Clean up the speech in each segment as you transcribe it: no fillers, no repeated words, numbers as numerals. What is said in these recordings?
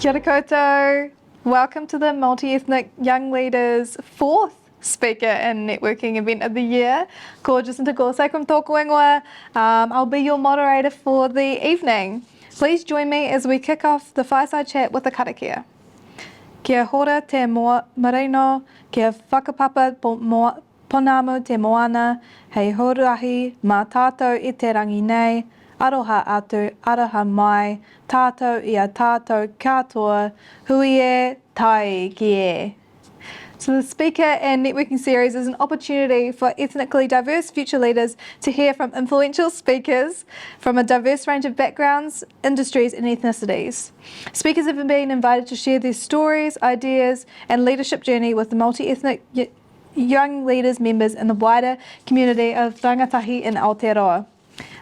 Kia ora koutou. Welcome to the Multiethnic Young Leaders 4th Speaker and Networking Event of the Year. Gorgeous and Tagosai kum tōku ingoa. I'll be your moderator for the evening. Please join me as we kick off the Fireside Chat with a karakia. Kia hora te marino, kia whakapapa ponamu te moana, hei horahi mā tātou I te rangi nei, aroha atu, aroha mai, tātou I a tātou katoa, hui e, tai ki e. So the Speaker and Networking Series is an opportunity for ethnically diverse future leaders to hear from influential speakers from a diverse range of backgrounds, industries and ethnicities. Speakers have been invited to share their stories, ideas and leadership journey with the multi-ethnic young leaders members in the wider community of rangatahi in Aotearoa.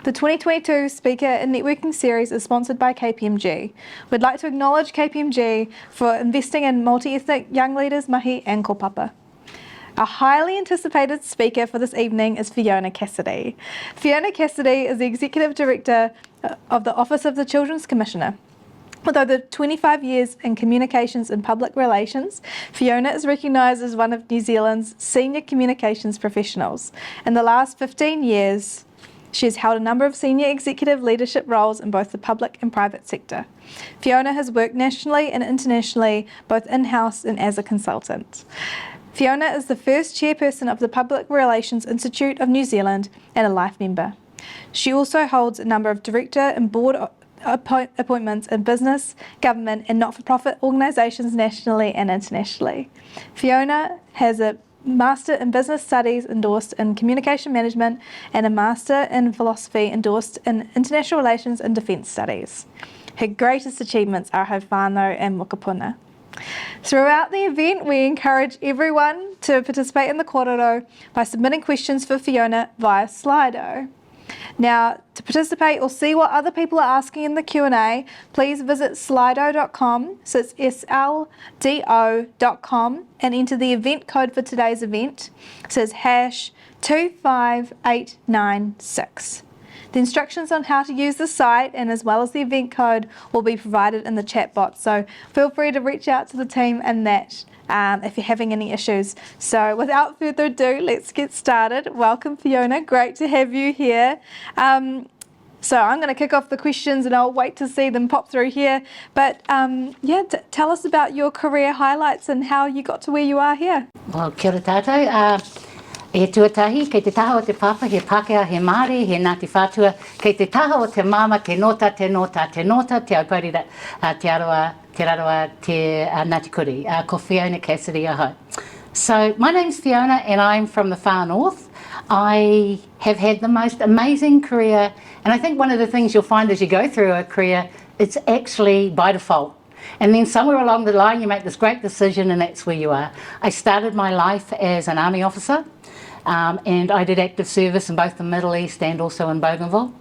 The 2022 Speaker and Networking Series is sponsored by KPMG. We'd like to acknowledge KPMG for investing in multi-ethnic young leaders, mahi and kaupapa. Our highly anticipated speaker for this evening is Fiona Cassidy. Fiona Cassidy is the Executive Director of the Office of the Children's Commissioner. With over 25 years in communications and public relations, Fiona is recognised as one of New Zealand's senior communications professionals. In the last 15 years, she has held a number of senior executive leadership roles in both the public and private sector. Fiona has worked nationally and internationally, both in-house and as a consultant. Fiona is the first chairperson of the Public Relations Institute of New Zealand and a life member. She also holds a number of director and board appointments in business, government and not-for-profit organisations nationally and internationally. Fiona has a Master in Business Studies endorsed in Communication Management and a Master in Philosophy endorsed in International Relations and Defence Studies. Her greatest achievements are her whānau and mokopuna. Throughout the event, we encourage everyone to participate in the kōrero by submitting questions for Fiona via Slido. Now, to participate or see what other people are asking in the Q&A, please visit slido.com, so it's sldo.com, and enter the event code for today's event. It says #25896. The instructions on how to use the site and as well as the event code will be provided in the chat box, so feel free to reach out to the team in that if you're having any issues. So without further ado, let's get started. Welcome Fiona, great to have you here. So I'm going to kick off the questions and I'll wait to see them pop through here. But tell us about your career highlights and how you got to where you are here. Well, kia ora tātou. E tuatahi, kei te taha o te papa, he Pākehā, he Māori, he Ngāti Whātua, kei te taha o te mama, ke nota, te nota, te nota, te aupaurira, te aroa, te raroa, te Ngāti Kuri, ko Fiona Cassidy aho. So, my name's Fiona and I'm from the far north. I have had the most amazing career, and I think one of the things you'll find as you go through a career, it's actually by default. And then somewhere along the line you make this great decision and that's where you are. I started my life as an army officer. And I did active service in both the Middle East and also in Bougainville.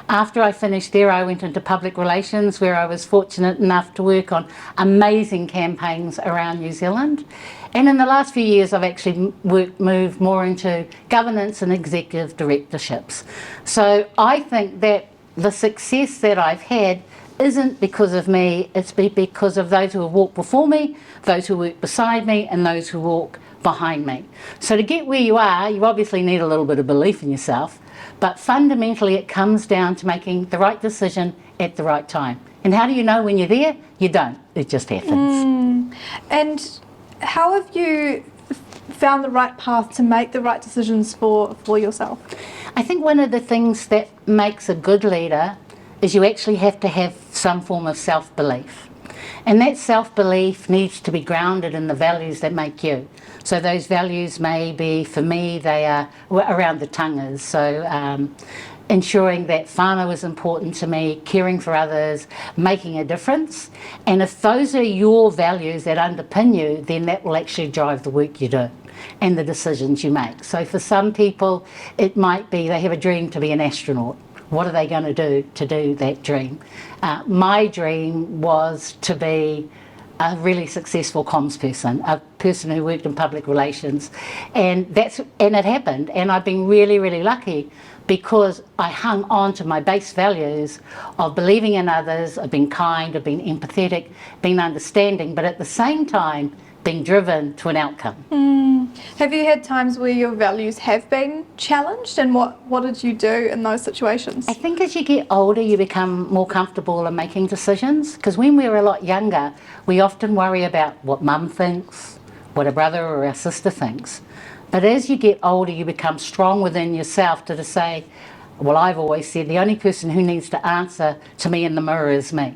After I finished there, I went into public relations where I was fortunate enough to work on amazing campaigns around New Zealand. And in the last few years, I've actually moved more into governance and executive directorships. So I think that the success that I've had isn't because of me, it's because of those who have walked before me, those who work beside me, and those who walk behind me. So to get where you are, you obviously need a little bit of belief in yourself, but fundamentally it comes down to making the right decision at the right time. And how do you know when you're there? You don't. It just happens. And how have you found the right path to make the right decisions for yourself? I think one of the things that makes a good leader is you actually have to have some form of self-belief. And that self-belief needs to be grounded in the values that make you. So those values may be, for me, they are around the tangas. So ensuring that whānau is important to me, caring for others, making a difference. And if those are your values that underpin you, then that will actually drive the work you do and the decisions you make. So for some people, it might be they have a dream to be an astronaut. What are they going to do that dream? My dream was to be a really successful comms person, a person who worked in public relations, and it happened, and I've been really, really lucky because I hung on to my base values of believing in others, of being kind, of being empathetic, being understanding, but at the same time being driven to an outcome. Have you had times where your values have been challenged, and what did you do in those situations? I think as you get older you become more comfortable in making decisions, because when we're a lot younger we often worry about what mum thinks, what a brother or a sister thinks. But as you get older you become strong within yourself to say, well, I've always said the only person who needs to answer to me in the mirror is me.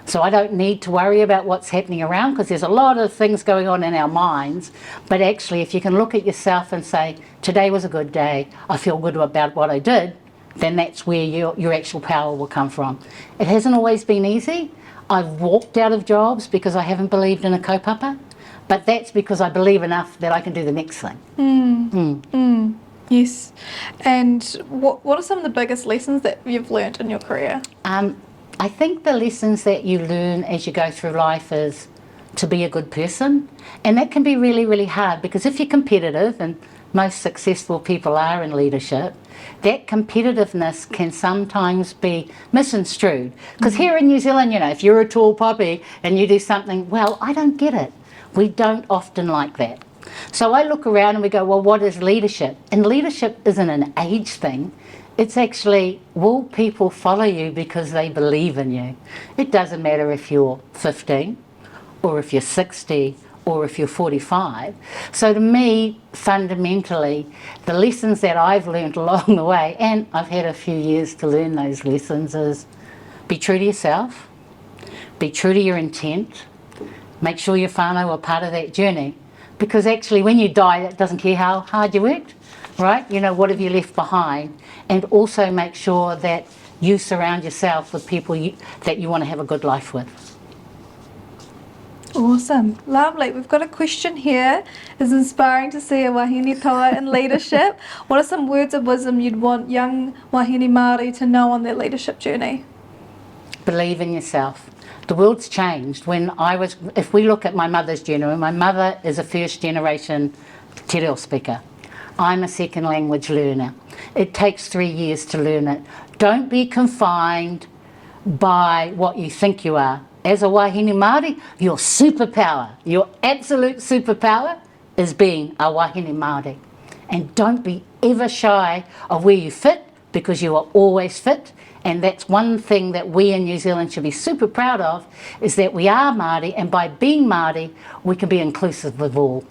So I don't need to worry about what's happening around, because there's a lot of things going on in our minds. But actually, if you can look at yourself and say, today was a good day, I feel good about what I did, then that's where your actual power will come from. It hasn't always been easy. I've walked out of jobs because I haven't believed in a kaupapa, but that's because I believe enough that I can do the next thing. Yes. And what are some of the biggest lessons that you've learnt in your career? I think the lessons that you learn as you go through life is to be a good person, and that can be really, really hard, because if you're competitive, and most successful people are in leadership, that competitiveness can sometimes be misconstrued. Because here in New Zealand, you know, if you're a tall poppy and you do something, well, I don't get it. We don't often like that. So I look around and we go, well, what is leadership? And leadership isn't an age thing. It's actually, will people follow you because they believe in you? It doesn't matter if you're 15 or if you're 60 or if you're 45. So to me, fundamentally, the lessons that I've learned along the way, and I've had a few years to learn those lessons, is be true to yourself, be true to your intent, make sure your whānau are part of that journey, because actually when you die, that doesn't care how hard you worked, right? You know, what have you left behind? And also make sure that you surround yourself with people that you want to have a good life with. Awesome. Lovely. We've got a question here. It's inspiring to see a wahine toa in leadership. What are some words of wisdom you'd want young wahine Māori to know on their leadership journey? Believe in yourself. The world's changed. If we look at my mother's generation, my mother is a first generation te reo speaker. I'm a second language learner. It takes 3 years to learn it. Don't be confined by what you think you are. As a wahine Māori, your superpower, your absolute superpower is being a wahine Māori. And don't be ever shy of where you fit, because you are always fit. And that's one thing that we in New Zealand should be super proud of, is that we are Māori, and by being Māori, we can be inclusive of all.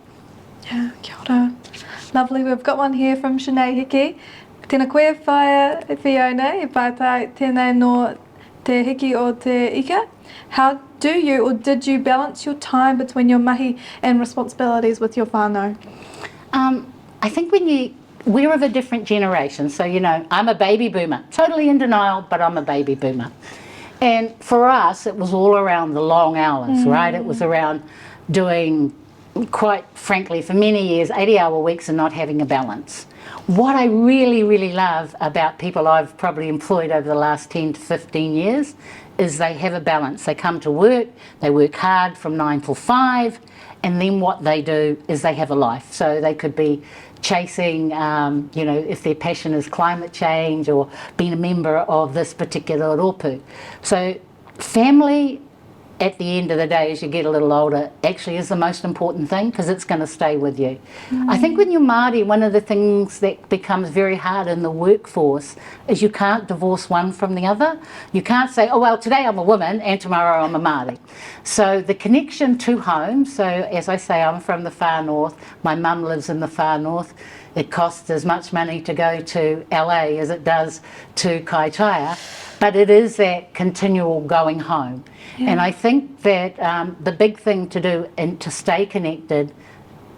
Yeah, kia ora. Lovely. We've got one here from Sinead Hickey. Tēnā koe whaia e Fiona, e pātai tēnei no te hiki o te ika. How do you or did you balance your time between your mahi and responsibilities with your whānau? I think we're of a different generation, so you know, I'm a baby boomer, totally in denial, but I'm a baby boomer. And for us, it was all around the long hours, right? It was around doing, quite frankly, for many years, 80-hour weeks and not having a balance. What I really, really love about people I've probably employed over the last 10 to 15 years is they have a balance. They come to work, they work hard from 9 till 5, and then what they do is they have a life. So they could be chasing, you know, if their passion is climate change or being a member of this particular rōpū. So family, at the end of the day, as you get a little older, actually is the most important thing, because it's going to stay with you. I think when you're Māori, one of the things that becomes very hard in the workforce is you can't divorce one from the other. You can't say, oh well, today I'm a woman and tomorrow I'm a Māori. So the connection to home, so as I say, I'm from the far north, my mum lives in the far north. It costs as much money to go to LA as it does to Kaitaia, but it is that continual going home. Yeah. And I think that the big thing to do and to stay connected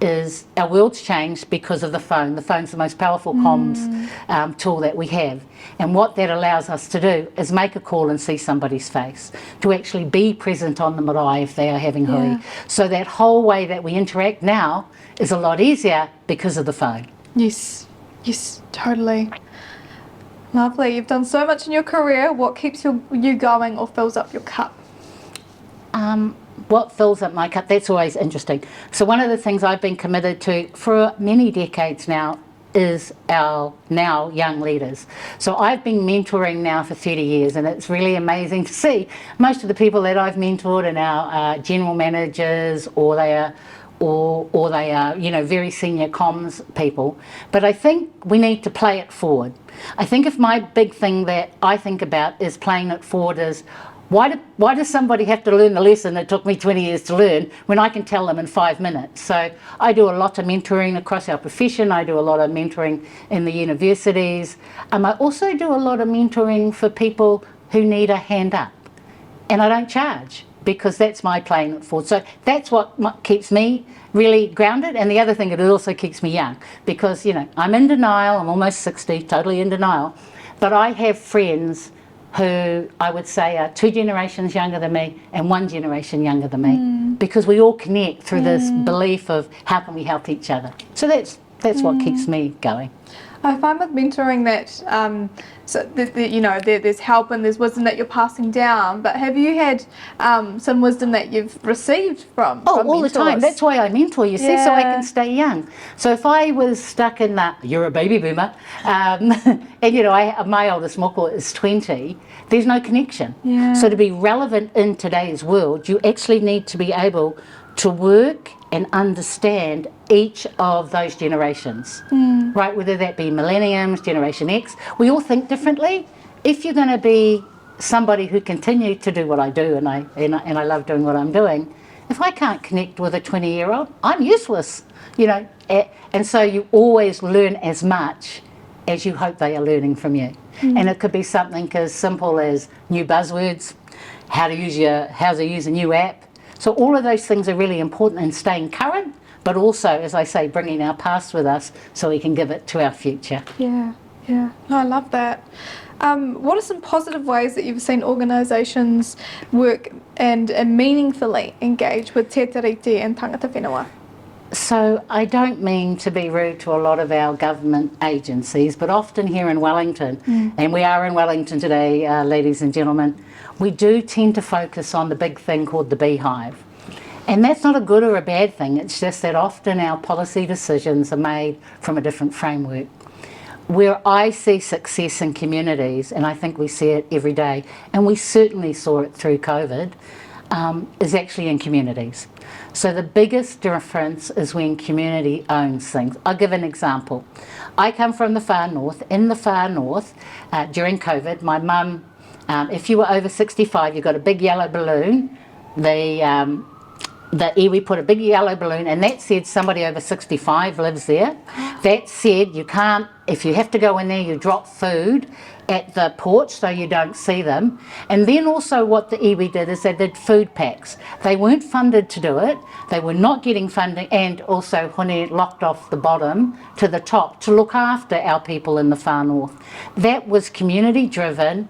is, our world's changed because of the phone. The phone's the most powerful comms tool that we have. And what that allows us to do is make a call and see somebody's face, to actually be present on the marae if they are having hui. So that whole way that we interact now is a lot easier because of the phone. Yes, yes, totally. Lovely. You've done so much in your career. What keeps you going or fills up your cup? what fills up my cup, that's always interesting. So one of the things I've been committed to for many decades now is our now young leaders. So I've been mentoring now for 30 years, and it's really amazing to see most of the people that I've mentored are now general managers, or they are you know, very senior comms people. But I think we need to play it forward. I think if my big thing that I think about is playing it forward is, why does somebody have to learn the lesson that took me 20 years to learn when I can tell them in 5 minutes? So I do a lot of mentoring across our profession. I do a lot of mentoring in the universities. I also do a lot of mentoring for people who need a hand up. And I don't charge, because that's my playing it forward. So that's what keeps me really grounded. And the other thing, it also keeps me young, because, you know, I'm in denial. I'm almost 60, totally in denial. But I have friends who I would say are 2 generations younger than me and 1 generation younger than me, because we all connect through this belief of how can we help each other. So that's what keeps me going. I find with mentoring that there's help and there's wisdom that you're passing down, but have you had some wisdom that you've received from all mentors? the time. That's why I mentor, you see, so I can stay young. So if I was stuck in that, you're a baby boomer, and you know, my oldest moko is 20, there's no connection. So to be relevant in today's world, you actually need to be able to work and understand each of those generations, right? Whether that be millenniums, Generation X, we all think differently. If you're going to be somebody who continue to do what I do, and I love doing what I'm doing, if I can't connect with a 20-year-old, I'm useless, you know. And so you always learn as much as you hope they are learning from you. And it could be something as simple as new buzzwords, how to use a new app. So all of those things are really important in staying current, but also, as I say, bringing our past with us so we can give it to our future. Yeah. No, I love that. What are some positive ways that you've seen organisations work and meaningfully engage with te tiriti and tangata whenua? So I don't mean to be rude to a lot of our government agencies, but often here in Wellington, and we are in Wellington today, ladies and gentlemen, we do tend to focus on the big thing called the beehive. And that's not a good or a bad thing, it's just that often our policy decisions are made from a different framework. Where I see success in communities, and I think we see it every day, and we certainly saw it through COVID, is actually in communities. So the biggest difference is when community owns things. I'll give an example. I come from the far north. In the far north, during COVID, my mum, if you were over 65, you got a big yellow balloon. The iwi put a big yellow balloon, and that said somebody over 65 lives there. That said, you can't, if you have to go in there, you drop food at the porch so you don't see them. And then also what the iwi did is they did food packs. They weren't funded to do it, they were not getting funding, and also hone locked off the bottom to the top to look after our people in the far north. That was community driven.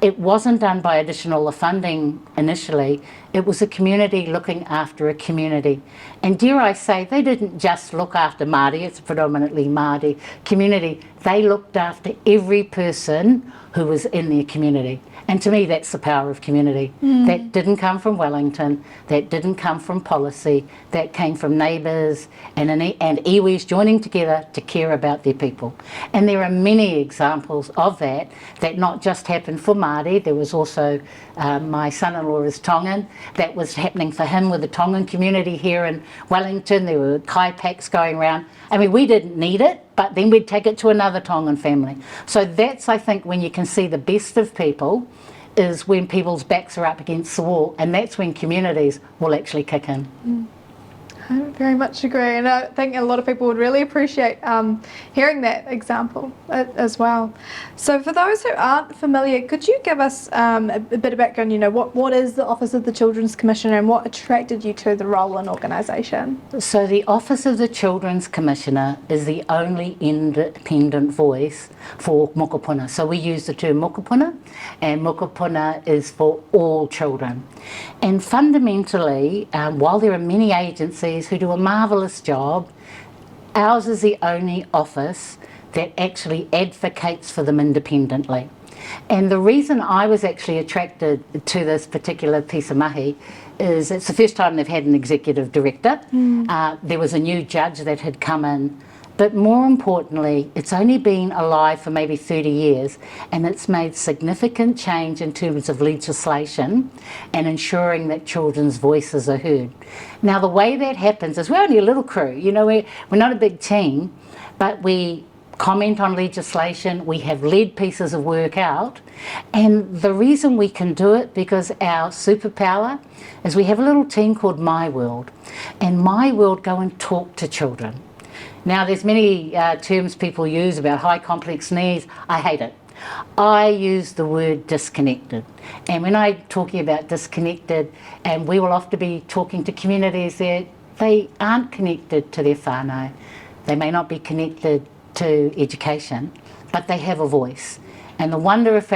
It wasn't done by additional funding initially. It was a community looking after a community. And dare I say, they didn't just look after Māori, it's a predominantly Māori community. They looked after every person who was in their community. And to me, that's the power of community. That didn't come from Wellington, that didn't come from policy, that came from neighbours and iwis joining together to care about their people. And there are many examples of that not just happened for Māori. There was also, my son-in-law is Tongan, that was happening for him with the Tongan community here in Wellington. There were kai packs going around. I mean, we didn't need it, but then we'd take it to another Tongan family. So that's, I think, when you can see the best of people, is when people's backs are up against the wall, and that's when communities will actually kick in. I very much agree, and I think a lot of people would really appreciate hearing that example as well. So for those who aren't familiar, could you give us a bit of background, you know, what is the Office of the Children's Commissioner and what attracted you to the role and organisation? So the Office of the Children's Commissioner is the only independent voice for mokopuna. So we use the term mokopuna, and mokopuna is for all children. And fundamentally, while there are many agencies who do a marvellous job, ours is the only office that actually advocates for them independently. And the reason I was actually attracted to this particular piece of mahi is it's the first time they've had an executive director. There was a new judge that had come in, but more importantly, it's only been alive for maybe 30 years, and it's made significant change in terms of legislation and ensuring that children's voices are heard. Now, the way that happens is we're only a little crew, you know, we're not a big team, but we comment on legislation, we have led pieces of work out, and the reason we can do it because our superpower is we have a little team called My World, and My World go and talk to children. Now, there's many terms people use about high complex needs. I hate it. I use the word disconnected, and when I'm talking about disconnected, and we will often be talking to communities that they aren't connected to their whānau, they may not be connected to education, but they have a voice. And the wonder of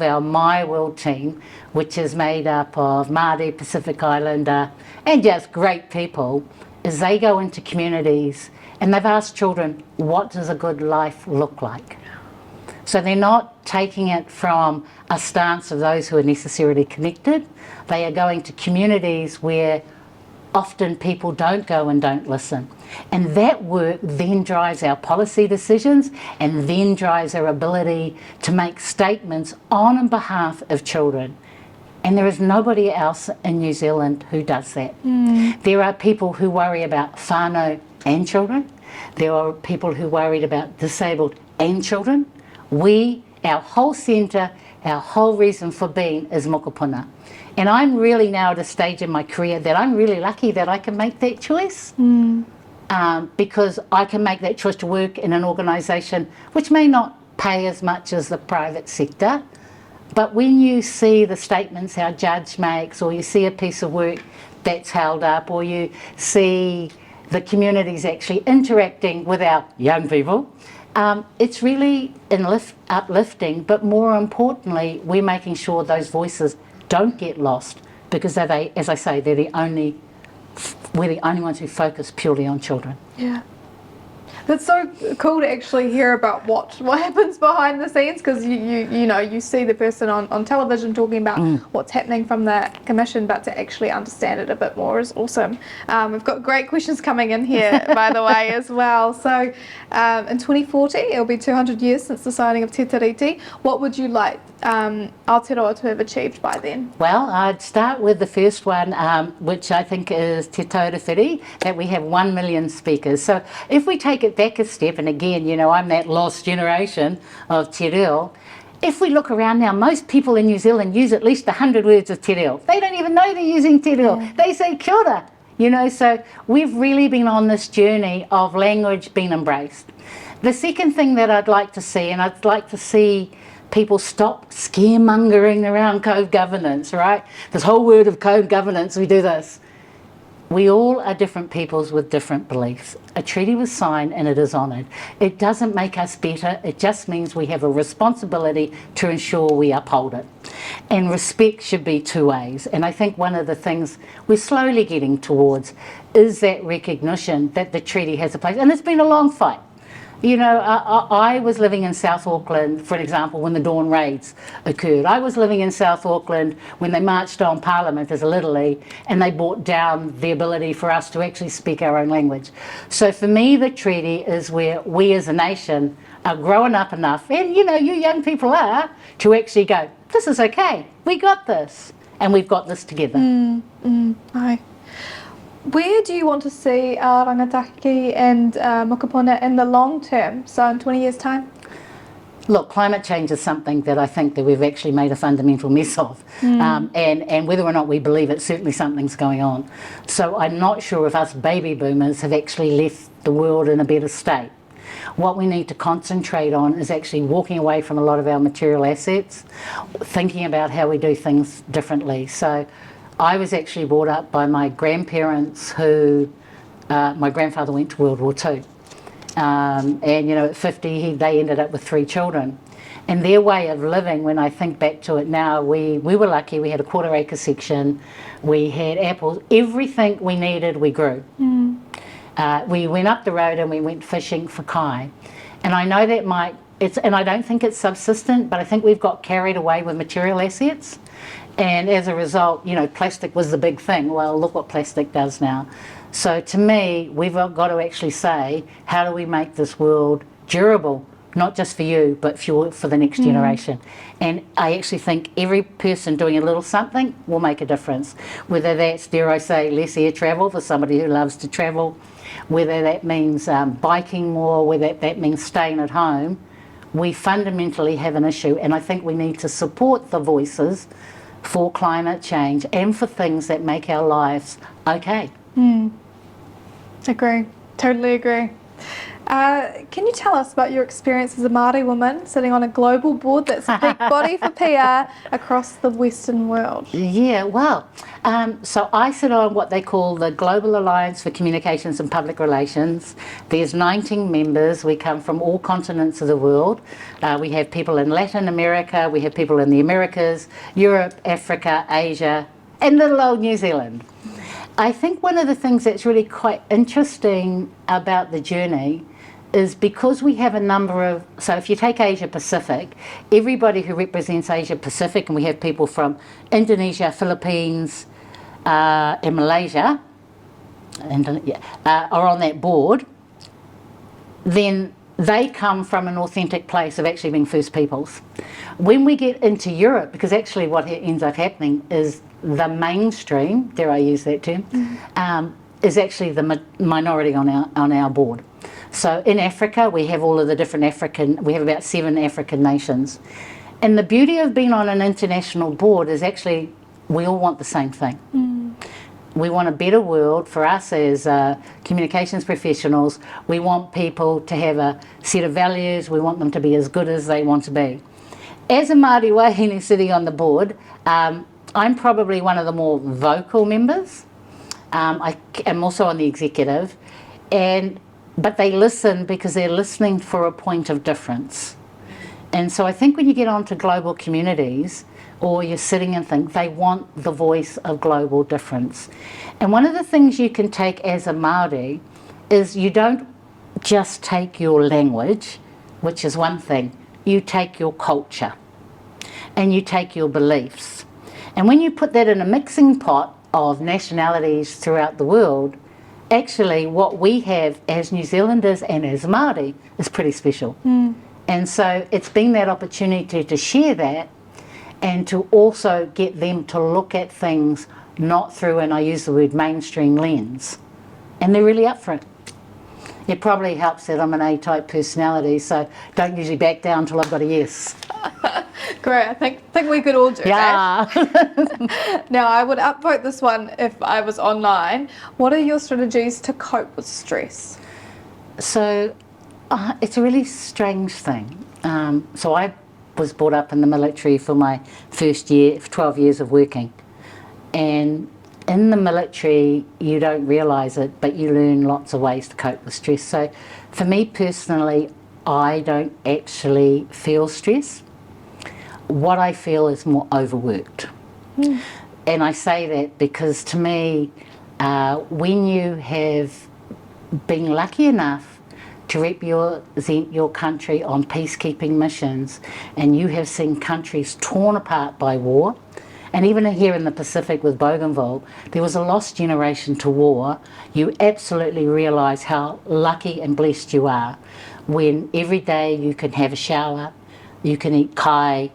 our My World team, which is made up of Māori, Pacific Islander, and just great people, is they go into communities and they've asked children, what does a good life look like? So they're not taking it from a stance of those who are necessarily connected. They are going to communities where often people don't go and don't listen. And that work then drives our policy decisions and then drives our ability to make statements on and behalf of children. And there is nobody else in New Zealand who does that. There are people who worry about whānau and children. There are people who worried about disabled and children. Our whole centre, our whole reason for being is mokopuna. And I'm really now at a stage in my career that I'm really lucky that I can make that choice. Because I can make that choice to work in an organisation which may not pay as much as the private sector, but when you see the statements our judge makes, or you see a piece of work that's held up, or you see the communities actually interacting with our young people, it's really uplifting, but more importantly, we're making sure those voices don't get lost, because they, as I say, we're the only ones who focus purely on children. Yeah. That's so cool to actually hear about what happens behind the scenes, because you know, you see the person on television talking about what's happening from the commission, but to actually understand it a bit more is awesome. We've got great questions coming in here, by the way, as well. So in 2040, it'll be 200 years since the signing of Te Tiriti. What would you like Aotearoa to have achieved by then? Well, I'd start with the first one, which I think is Te Taurewhiri, that we have 1 million speakers. So if we take it back a step, and again, you know, I'm that lost generation of Te Reo. If we look around now, most people in New Zealand use at least 100 words of Te Reo. They don't even know they're using Te Reo. They say kia ora, you know, so we've really been on this journey of language being embraced. The second thing that I'd like to see, and I'd like to see people stop scaremongering around code governance, right? This whole word of code governance, we do this. We all are different peoples with different beliefs. A treaty was signed and it is honoured. It doesn't make us better, it just means we have a responsibility to ensure we uphold it. And respect should be two ways. And I think one of the things we're slowly getting towards is that recognition that the treaty has a place. And it's been a long fight. You know, I was living in South Auckland, for example, when the Dawn Raids occurred. I was living in South Auckland when they marched on Parliament as a Little and they brought down the ability for us to actually speak our own language. So for me, the treaty is where we as a nation are growing up enough, and you know, you young people are, to actually go, this is okay, we got this, and we've got this together. Aye. Where do you want to see our rangatahi and mokopuna in the long term, so in 20 years' time? Look, climate change is something that I think that we've actually made a fundamental mess of. And whether or not we believe it, certainly something's going on. So I'm not sure if us baby boomers have actually left the world in a better state. What we need to concentrate on is actually walking away from a lot of our material assets, thinking about how we do things differently. So I was actually brought up by my grandparents who, my grandfather went to World War II. And you know, at 50, they ended up with 3 children. And their way of living, when I think back to it now, we were lucky, we had a 1/4 acre section, we had apples, everything we needed we grew. We went up the road and we went fishing for kai. And I know that and I don't think it's subsistent, but I think we've got carried away with material assets. And as a result, you know, plastic was the big thing. Well, look what plastic does now. So to me, we've got to actually say, how do we make this world durable? Not just for you, but for the next generation. And I actually think every person doing a little something will make a difference. Whether that's, dare I say, less air travel for somebody who loves to travel, whether that means biking more, whether that means staying at home, we fundamentally have an issue. And I think we need to support the voices for climate change and for things that make our lives okay. Agree, totally agree. Can you tell us about your experience as a Māori woman sitting on a global board that's a peak body for PR across the Western world? Yeah, well, so I sit on what they call the Global Alliance for Communications and Public Relations. There's 19 members. We come from all continents of the world. We have people in Latin America, we have people in the Americas, Europe, Africa, Asia, and little old New Zealand. I think one of the things that's really quite interesting about the journey is because we have a number of, so if you take Asia Pacific, everybody who represents Asia Pacific, and we have people from Indonesia, Philippines, and Malaysia, are on that board, then they come from an authentic place of actually being First Peoples. When we get into Europe, because actually what ends up happening is the mainstream, dare I use that term, is actually the minority on our board. So in Africa, we have all of the different we have about 7 African nations. And the beauty of being on an international board is actually we all want the same thing. We want a better world for us as communications professionals. We want people to have a set of values. We want them to be as good as they want to be. As a Māori wahine sitting on the board, I'm probably one of the more vocal members. I am also on the executive, but they listen because they're listening for a point of difference. And so I think when you get onto global communities, or you're sitting and think, they want the voice of global difference. And one of the things you can take as a Māori is you don't just take your language, which is one thing, you take your culture and you take your beliefs. And when you put that in a mixing pot of nationalities throughout the world, actually what we have as New Zealanders and as Māori is pretty special. And so it's been that opportunity to share that and to also get them to look at things not through, and I use the word mainstream lens, and they're really up for it. It probably helps that I'm an A-type personality, so don't usually back down until I've got a yes. Great, I think we could all do that. Now, I would upvote this one if I was online. What are your strategies to cope with stress? So, it's a really strange thing. So I was brought up in the military for my first year, 12 years of working. And in the military, you don't realise it, but you learn lots of ways to cope with stress. So for me personally, I don't actually feel stress. What I feel is more overworked. And I say that because to me, when you have been lucky enough to represent your country on peacekeeping missions, and you have seen countries torn apart by war, and even here in the Pacific with Bougainville, there was a lost generation to war. You absolutely realise how lucky and blessed you are when every day you can have a shower, you can eat kai,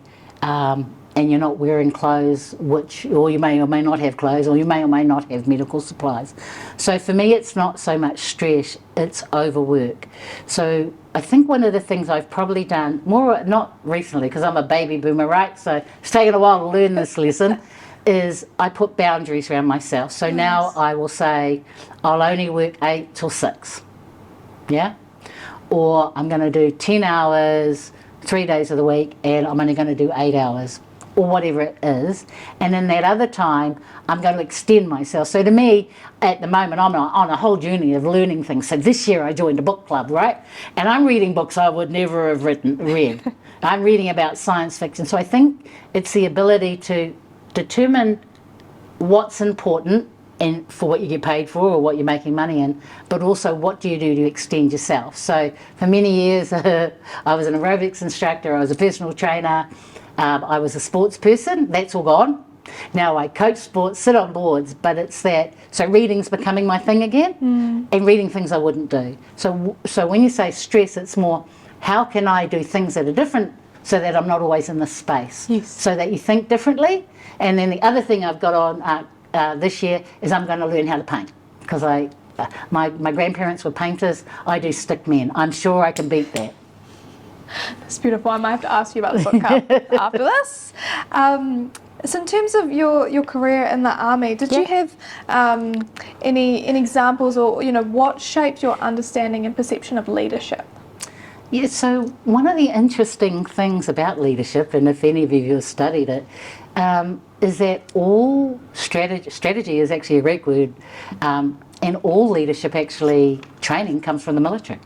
and you're not wearing clothes, or you may or may not have clothes, or you may or may not have medical supplies. So for me, it's not so much stress, it's overwork. So I think one of the things I've probably done, not recently, because I'm a baby boomer, right? So it's taken a while to learn this lesson, is I put boundaries around myself. So now I will say, I'll only work 8 till 6, yeah? Or I'm going to do 10 hours, 3 days of the week, and I'm only going to do 8 hours. Or whatever it is, and in that other time I'm going to extend myself. So to me, at the moment, I'm on a whole journey of learning things. So this year I joined a book club, right? And I'm reading books I would never have read. I'm reading about science fiction. So I think it's the ability to determine what's important and for what you get paid for or what you're making money in, but also what do you do to extend yourself. So for many years I was an aerobics instructor, I was a personal trainer, I was a sports person. That's all gone. Now I coach sports, sit on boards, but it's that, so reading's becoming my thing again, and reading things I wouldn't do. So when you say stress, it's more, how can I do things that are different so that I'm not always in this space? Yes. So that you think differently. And then the other thing I've got on this year is I'm going to learn how to paint, because my grandparents were painters. I do stick men. I'm sure I can beat that. That's beautiful. I might have to ask you about the book club after this. So in terms of your career in the army, did you have any examples, or what shaped your understanding and perception of leadership? Yeah, so one of the interesting things about leadership, and if any of you have studied it, is that all strategy is actually a Greek word, and all leadership actually training comes from the military.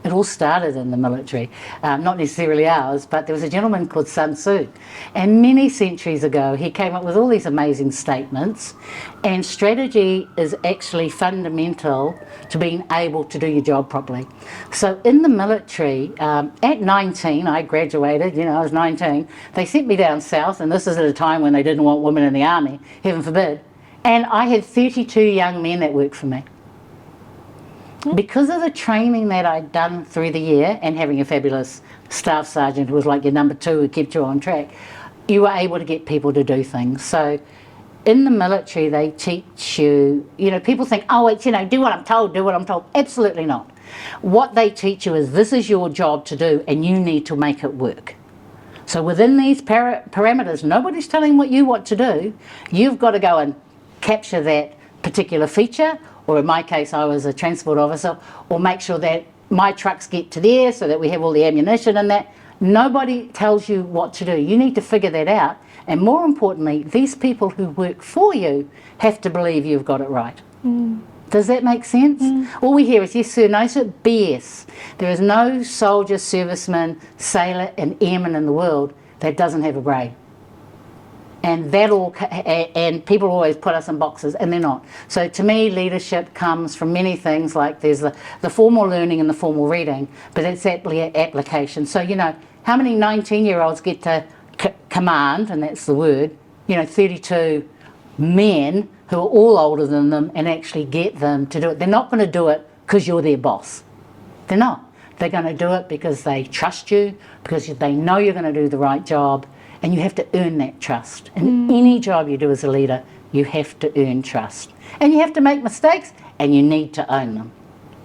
It all started in the military, not necessarily ours, but there was a gentleman called Sun Tzu, and many centuries ago he came up with all these amazing statements, and strategy is actually fundamental to being able to do your job properly. So in the military, at 19, I graduated, I was 19, they sent me down south, and this is at a time when they didn't want women in the army, heaven forbid, and I had 32 young men that worked for me. Because of the training that I'd done through the year, and having a fabulous staff sergeant who was like your number two who kept you on track, you were able to get people to do things. So in the military they teach you, people think, oh, it's, do what I'm told, do what I'm told. Absolutely not. What they teach you is this is your job to do and you need to make it work. So within these parameters, nobody's telling what to do. You've got to go and capture that particular feature, or in my case I was a transport officer, or make sure that my trucks get to there so that we have all the ammunition and that. Nobody tells you what to do. You need to figure that out, and more importantly, these people who work for you have to believe you've got it right. Does that make sense? All we hear is yes sir, no sir, BS. There is no soldier, serviceman, sailor and airman in the world that doesn't have a brain. And and people always put us in boxes, and they're not. So to me, leadership comes from many things, like there's the formal learning and the formal reading, but it's application. So how many 19-year-olds get to command, and that's the word, 32 men who are all older than them, and actually get them to do it. They're not going to do it because you're their boss. They're not. They're going to do it because they trust you, because they know you're going to do the right job. And you have to earn that trust. In any job you do as a leader, you have to earn trust. And you have to make mistakes, and you need to own them.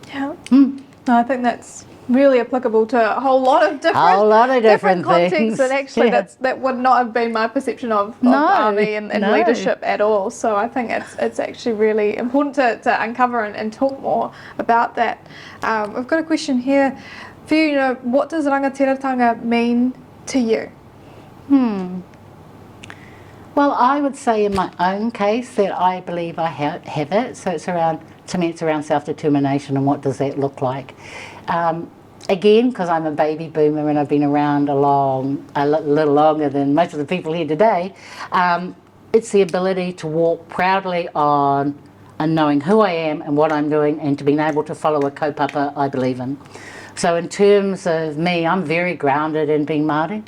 Yeah. No, I think that's really applicable to a whole lot of different contexts, things. and actually that would not have been my perception of army and leadership at all. So I think it's actually really important to uncover and talk more about that. I've got a question here for you. What does rangatiratanga mean to you? Well, I would say in my own case that I believe I have it. So to me it's around self-determination, and what does that look like? Again, because I'm a baby boomer and I've been around a little longer than most of the people here today, it's the ability to walk proudly on and knowing who I am and what I'm doing, and to being able to follow a kaupapa I believe in. So in terms of me, I'm very grounded in being Māori.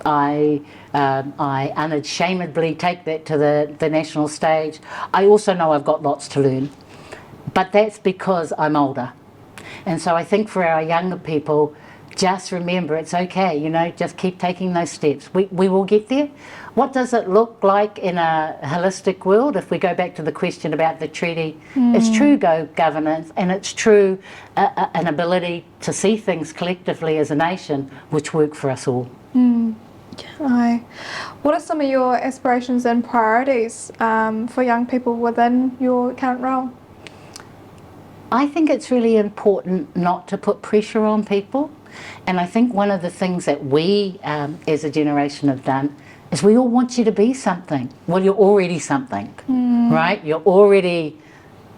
I unashamedly take that to the national stage. I also know I've got lots to learn, but that's because I'm older. And so I think for our younger people, just remember it's okay, just keep taking those steps. We will get there. What does it look like in a holistic world? If we go back to the question about the treaty, it's true governance, and it's true an ability to see things collectively as a nation which work for us all. What are some of your aspirations and priorities for young people within your current role? I think it's really important not to put pressure on people, and I think one of the things that we as a generation have done is we all want you to be something. Well, you're already something, right? You're already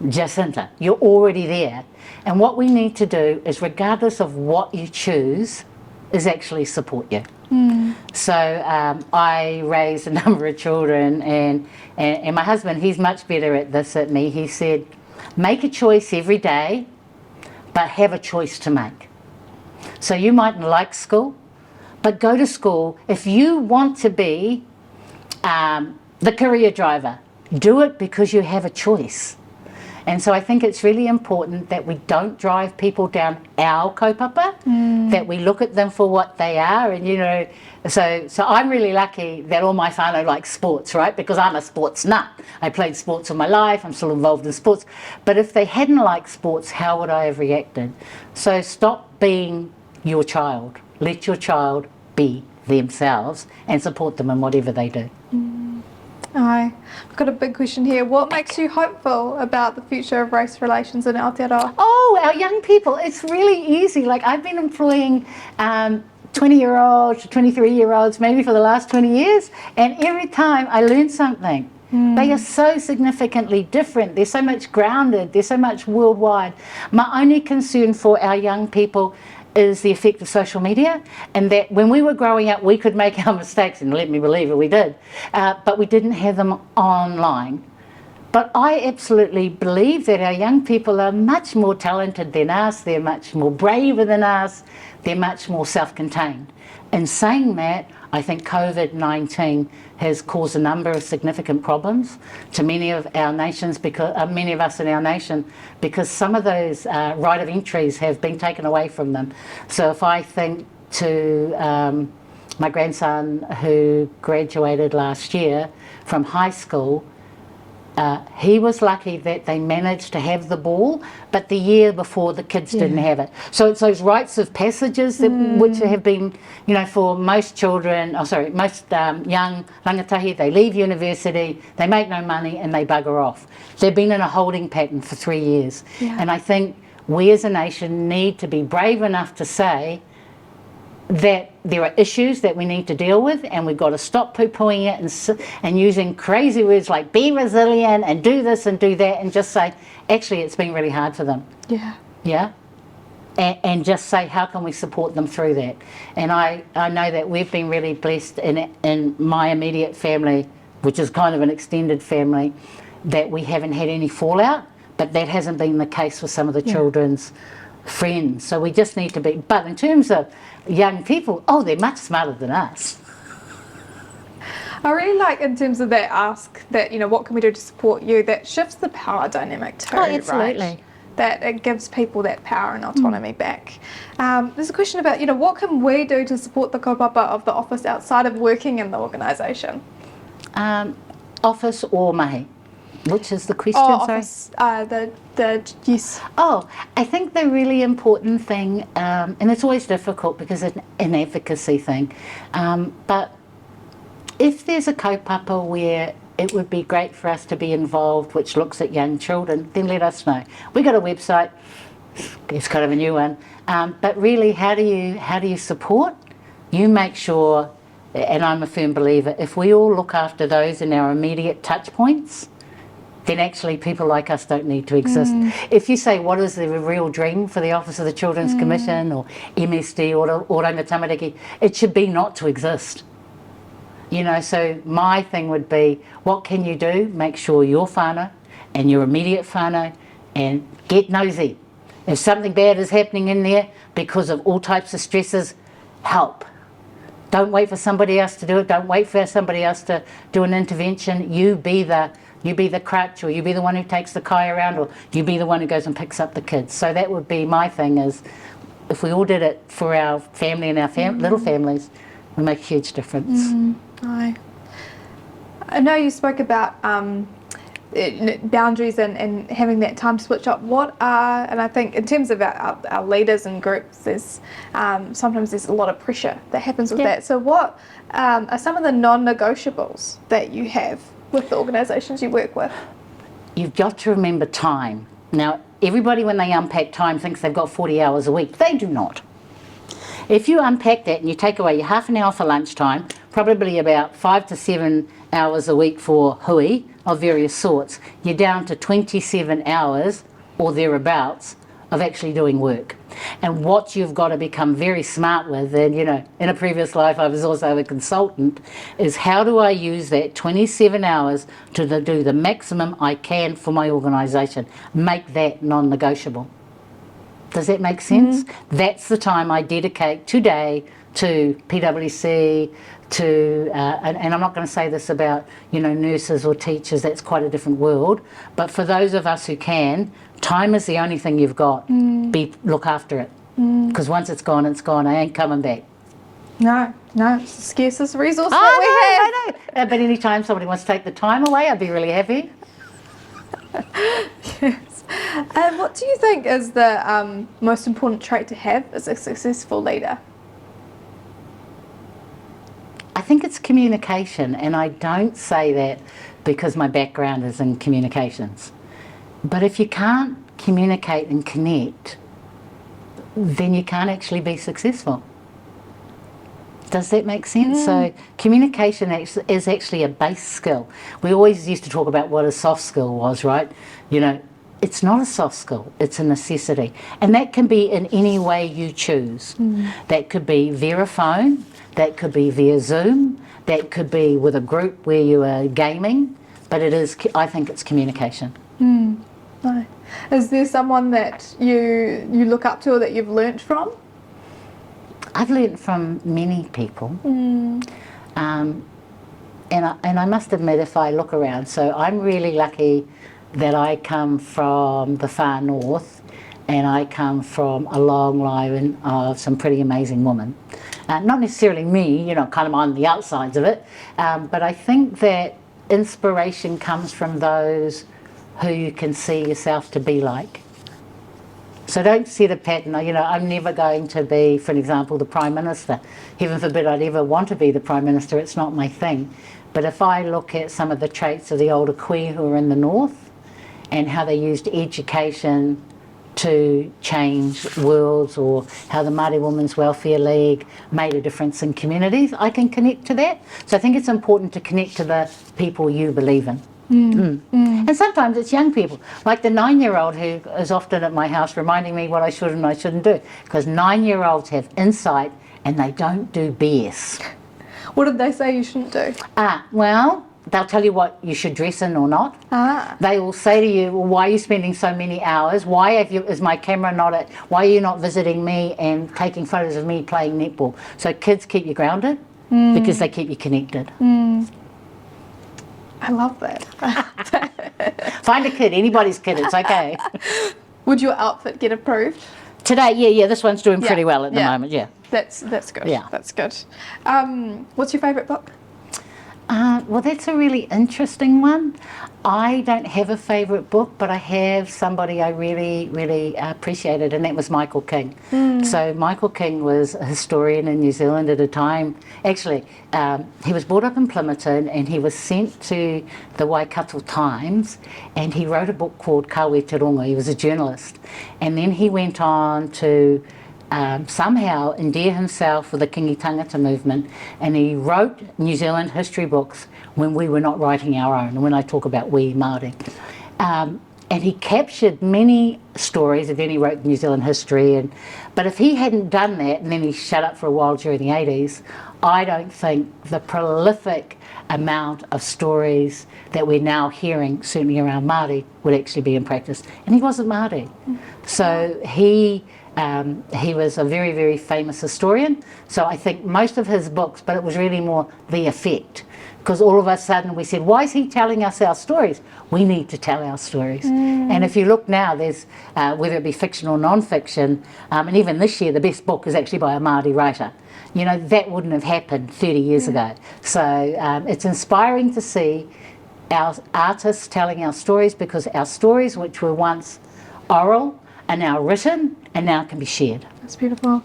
Jacinta, you're already there, and what we need to do is, regardless of what you choose, is actually support you. So I raised a number of children, and my husband, he's much better at this than me. He said, make a choice every day, but have a choice to make. So you mightn't like school, but go to school. If you want to be the career driver, do it because you have a choice. And so I think it's really important that we don't drive people down our kaupapa, that we look at them for what they are. And, you know, so I'm really lucky that all my whānau like sports, right? Because I'm a sports nut. I played sports all my life. I'm still involved in sports. But if they hadn't liked sports, how would I have reacted? So stop being your child. Let your child be themselves and support them in whatever they do. I've got a big question here. What makes you hopeful about the future of race relations in Aotearoa? Oh, our young people, it's really easy. Like, I've been employing 20-year-olds, 23-year-olds maybe for the last 20 years, and every time I learn something. They are so significantly different. They're so much grounded. They're so much worldwide. My only concern for our young people is the effect of social media, and that when we were growing up we could make our mistakes, and let me believe it, we did, but we didn't have them online. But I absolutely believe that our young people are much more talented than us, they're much more braver than us, they're much more self-contained. In saying that, I think COVID-19 has caused a number of significant problems to many of our nations, because many of us in our nation, because some of those right of entries have been taken away from them. So if I think to my grandson who graduated last year from high school, he was lucky that they managed to have the ball, but the year before the kids didn't have it. So it's those rites of passages that, which have been, you know, for most children, most young rangatahi, they leave university, they make no money and they bugger off. They've been in a holding pattern for 3 years. And I think we as a nation need to be brave enough to say that there are issues that we need to deal with, and we've got to stop poo-pooing it and using crazy words like be resilient and do this and do that, and just say, actually, it's been really hard for them. And just say, how can we support them through that? And I know that we've been really blessed in my immediate family, which is kind of an extended family, that we haven't had any fallout, but that hasn't been the case with some of the children's friends. So we just need to be, but in terms of young people, oh, they're much smarter than us. I really like, in terms of that ask, that, you know, what can we do to support you, that shifts the power dynamic too, absolutely. right? That it gives people that power and autonomy back. There's a question about, you know, what can we do to support the kaupapa of the office outside of working in the organisation? Office or mahi? Which is the question, office, yes. Oh, I think the really important thing, and it's always difficult because it's an advocacy thing, but if there's a kaupapa where it would be great for us to be involved, which looks at young children, then let us know. We got a website, it's kind of a new one, but really, how do you support? You make sure, and I'm a firm believer, if we all look after those in our immediate touch points, then actually people like us don't need to exist. If you say, what is the real dream for the Office of the Children's Commission or MSD or Oranga Tamariki, it should be not to exist. You know, so my thing would be, what can you do? Make sure your whānau and your immediate whānau, and get nosy. If something bad is happening in there because of all types of stresses, help. Don't wait for somebody else to do it. Don't wait for somebody else to do an intervention. You be the crutch, or you be the one who takes the kai around, or you be the one who goes and picks up the kids. So that would be my thing, is if we all did it for our family and our little families, it would make a huge difference. I know you spoke about boundaries and having that time to switch up. What are, and I think in terms of our leaders and groups, there's sometimes there's a lot of pressure that happens with that. So what are some of the non-negotiables that you have with the organisations you work with? You've got to remember time. Now, everybody when they unpack time thinks they've got 40 hours a week. They do not. If you unpack that and you take away your half an hour for lunchtime, probably about 5 to 7 hours a week for hui of various sorts, you're down to 27 hours or thereabouts of actually doing work. And what you've got to become very smart with, and you know, in a previous life I was also a consultant, is how do I use that 27 hours to do the maximum I can for my organisation, make that non-negotiable. Does that make sense? That's the time I dedicate today to PwC, to, and I'm not going to say this about, you know, nurses or teachers, that's quite a different world, but for those of us who can, time is the only thing you've got. Look after it, because once it's gone, I ain't coming back. No, it's the scarcest resource that we have. I know. But anytime somebody wants to take the time away, I'd be really happy. Yes. And what do you think is the most important trait to have as a successful leader? I think it's communication, and I don't say that because my background is in communications. But if you can't communicate and connect, then you can't actually be successful. Does that make sense? So communication is actually a base skill. We always used to talk about what a soft skill was, right? You know, it's not a soft skill, it's a necessity. And that can be in any way you choose. That could be via a phone, that could be via Zoom, that could be with a group where you are gaming, but it is, I think it's communication. No. Is there someone that you look up to or that you've learnt from? I've learnt from many people. And I must admit, if I look around, so I'm really lucky that I come from the far north, and I come from a long line of some pretty amazing women. Not necessarily me, you know, kind of on the outsides of it, but I think that inspiration comes from those who you can see yourself to be like. So don't set a pattern, you know, I'm never going to be, for example, the Prime Minister. Heaven forbid I'd ever want to be the Prime Minister, it's not my thing. But if I look at some of the traits of the older Koe who are in the north, and how they used education to change worlds, or how the Māori Women's Welfare League made a difference in communities, I can connect to that. So I think it's important to connect to the people you believe in. And sometimes it's young people, like the 9-year-old who is often at my house reminding me what I should and I shouldn't do, because 9-year-olds have insight and they don't do BS. What did they say you shouldn't do? Well, they'll tell you what you should dress in or not. They will say to you, well, why are you spending so many hours? Why is my camera not at, why are you not visiting me and taking photos of me playing netball? So kids keep you grounded because they keep you connected. I love that. Find a kid, anybody's kid, it's okay. Would your outfit get approved? Today, yeah, this one's doing pretty well at the moment, yeah. That's good. Yeah. That's good. What's your favourite book? Well, that's a really interesting one. I don't have a favourite book, but I have somebody I really, really appreciated, and that was Michael King. So Michael King was a historian in New Zealand at a time. Actually, he was brought up in Plimmerton, and he was sent to the Waikato Times, and he wrote a book called Ka Aotearoa. He was a journalist. And then he went on to somehow endear himself with the Kingi Tangata movement, and he wrote New Zealand history books when we were not writing our own, and when I talk about we Māori. And he captured many stories, and then he wrote New Zealand history, but if he hadn't done that, and then he shut up for a while during the 80s, I don't think the prolific amount of stories that we're now hearing, certainly around Māori, would actually be in practice. And he wasn't Māori. So he was a very, very famous historian. So I think most of his books, but it was really more the effect. Because all of a sudden we said, why is he telling us our stories? We need to tell our stories. And if you look now, there's, whether it be fiction or non-fiction, and even this year the best book is actually by a Māori writer. You know, that wouldn't have happened 30 years ago. So it's inspiring to see our artists telling our stories, because our stories, which were once oral, are now written and now can be shared. That's beautiful.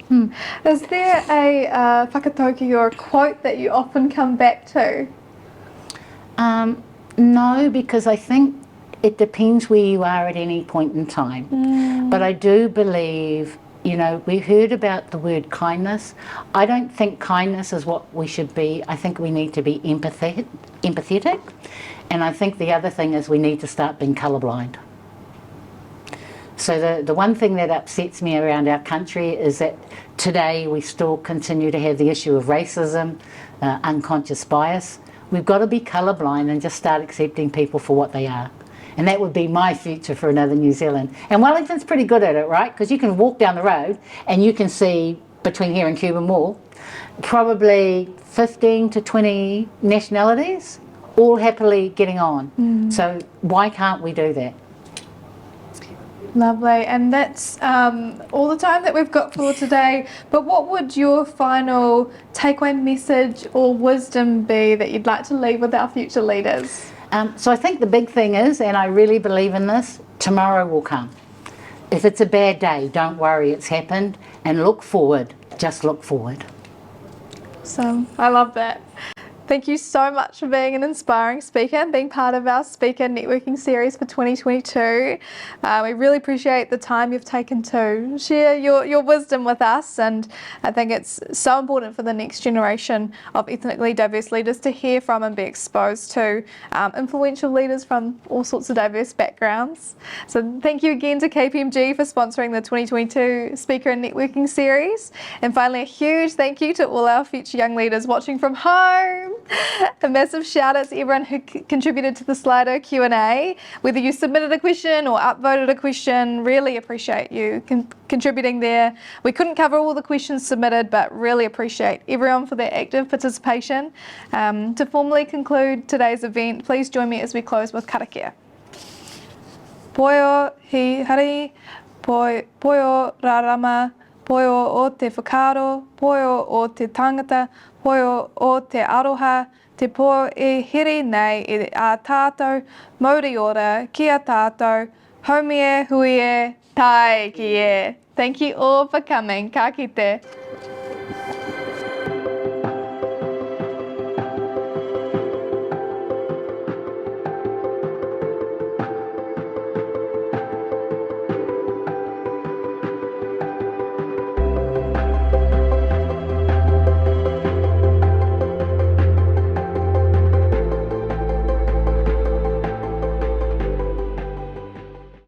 Is there a whakatauki or a quote that you often come back to? No, because I think it depends where you are at any point in time. But I do believe, you know, we heard about the word kindness. I don't think kindness is what we should be. I think we need to be empathetic. And I think the other thing is we need to start being colourblind. So the one thing that upsets me around our country is that today we still continue to have the issue of racism, unconscious bias. We've got to be colourblind and just start accepting people for what they are. And that would be my future for another New Zealand. And Wellington's pretty good at it, right? Because you can walk down the road and you can see between here and Cuban Mall probably 15 to 20 nationalities all happily getting on. So why can't we do that? Lovely, and that's all the time that we've got for today. But what would your final takeaway message or wisdom be that you'd like to leave with our future leaders? So I think the big thing is, and I really believe in this, tomorrow will come. If it's a bad day, don't worry, it's happened, and look forward, just look forward. So I love that. Thank you so much for being an inspiring speaker and being part of our speaker networking series for 2022. We really appreciate the time you've taken to share your wisdom with us, and I think it's so important for the next generation of ethnically diverse leaders to hear from and be exposed to influential leaders from all sorts of diverse backgrounds. So thank you again to KPMG for sponsoring the 2022 speaker and networking series. And finally, a huge thank you to all our future young leaders watching from home. A massive shout out to everyone who contributed to the Slido Q&A. Whether you submitted a question or upvoted a question, really appreciate you contributing there. We couldn't cover all the questions submitted, but really appreciate everyone for their active participation. To formally conclude today's event, please join me as we close with karakia. Poio hi hari, poio rarama, poio o te whakaro, poio o te tangata, poio o te aroha, te po e here nei e a tātou, mauri ora, ki a tātou, haumie, huie, tae ki e. Thank you all for coming. Ka kite.